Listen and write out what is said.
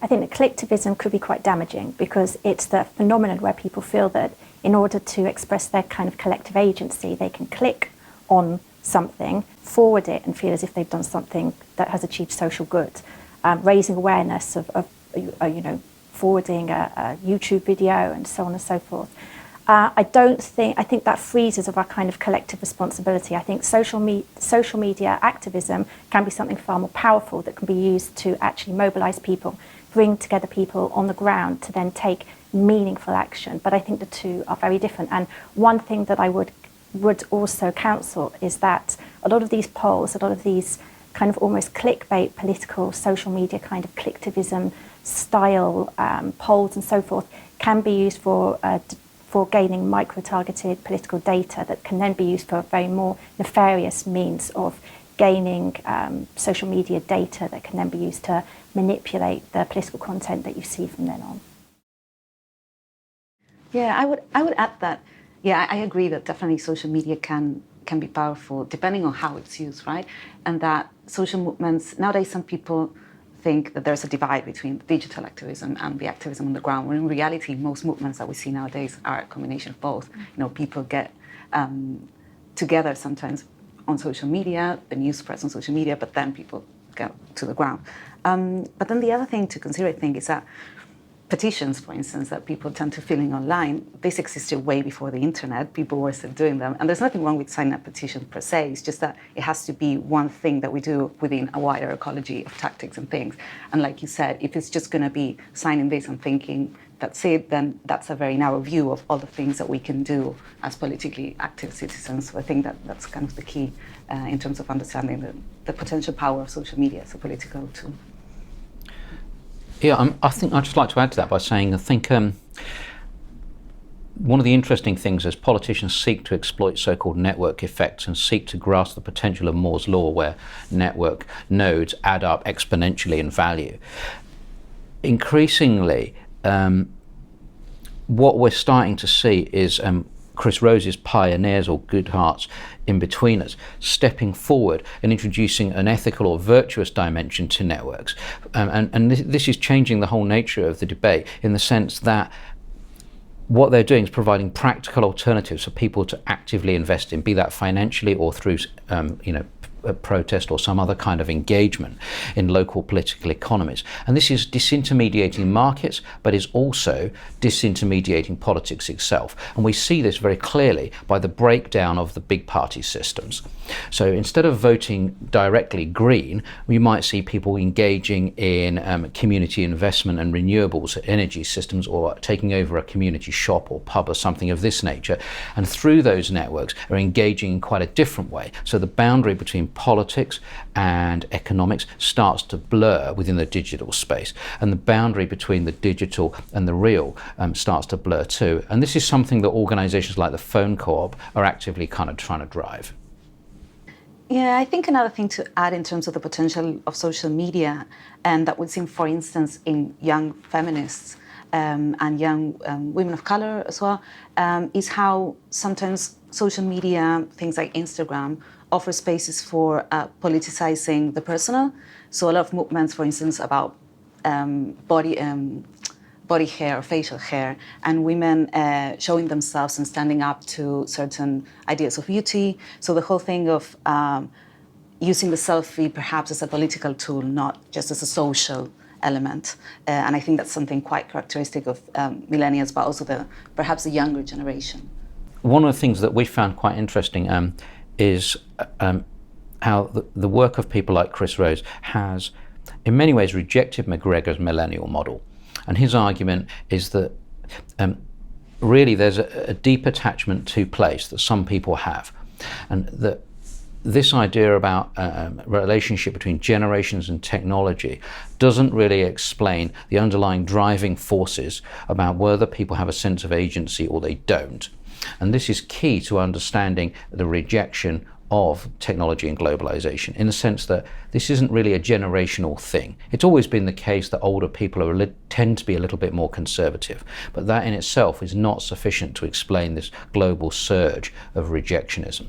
I think that collectivism could be quite damaging because it's the phenomenon where people feel that in order to express their kind of collective agency, they can click on something, forward it, and feel as if they've done something that has achieved social good. Raising awareness of forwarding a YouTube video and so on and so forth. I think that frees us of our kind of collective responsibility. I think social media activism can be something far more powerful that can be used to actually mobilize people, bring together people on the ground to then take meaningful action. But I think the two are very different. And one thing that I would also counsel is that a lot of these polls, a lot of these kind of almost clickbait political social media kind of collectivism style polls and so forth can be used for gaining micro-targeted political data that can then be used for very more nefarious means of gaining social media data that can then be used to manipulate the political content that you see from then on. Yeah, I would add that, yeah, I agree that definitely social media can be powerful depending on how it's used, right? And that social movements, nowadays some people think that there's a divide between digital activism and the activism on the ground, when in reality most movements that we see nowadays are a combination of both. You know, people get together sometimes on social media, the news spreads on social media, but then people go to the ground. But then the other thing to consider, I think, is that petitions, for instance, that people tend to fill in online, this existed way before the internet. People were still doing them. And there's nothing wrong with signing a petition per se. It's just that it has to be one thing that we do within a wider ecology of tactics and things. And like you said, if it's just going to be signing this and thinking that's it, then that's a very narrow view of all the things that we can do as politically active citizens. So I think that that's kind of the key in terms of understanding the potential power of social media as a political tool. Yeah, I think I'd just like to add to that by saying I think one of the interesting things is politicians seek to exploit so-called network effects and seek to grasp the potential of Moore's law, where network nodes add up exponentially in value. Increasingly, what we're starting to see is Chris Rose's pioneers or good hearts in between us stepping forward and introducing an ethical or virtuous dimension to networks. And this is changing the whole nature of the debate in the sense that what they're doing is providing practical alternatives for people to actively invest in, be that financially or through a protest or some other kind of engagement in local political economies. And this is disintermediating markets, but is also disintermediating politics itself. And we see this very clearly by the breakdown of the big party systems. So instead of voting directly green, we might see people engaging in community investment and renewables energy systems, or taking over a community shop or pub or something of this nature. And through those networks are engaging in quite a different way. So the boundary between politics and economics starts to blur within the digital space, and the boundary between the digital and the real starts to blur too. And this is something that organizations like the Phone Co-op are actively kind of trying to drive. Yeah, I think another thing to add in terms of the potential of social media, and that would seem, for instance, in young feminists and young women of color as well, is how sometimes social media, things like Instagram, offer spaces for politicizing the personal. So a lot of movements, for instance, about body hair or facial hair, and women showing themselves and standing up to certain ideas of beauty. So the whole thing of using the selfie perhaps as a political tool, not just as a social element. And I think that's something quite characteristic of millennials, but also perhaps the younger generation. One of the things that we found quite interesting is how the work of people like Chris Rose has in many ways rejected McGregor's millennial model. And his argument is that really there's a deep attachment to place that some people have, and that this idea about relationship between generations and technology doesn't really explain the underlying driving forces about whether people have a sense of agency or they don't. And this is key to understanding the rejection of technology and globalization, in the sense that this isn't really a generational thing. It's always been the case that older people tend to be a little bit more conservative, but that in itself is not sufficient to explain this global surge of rejectionism.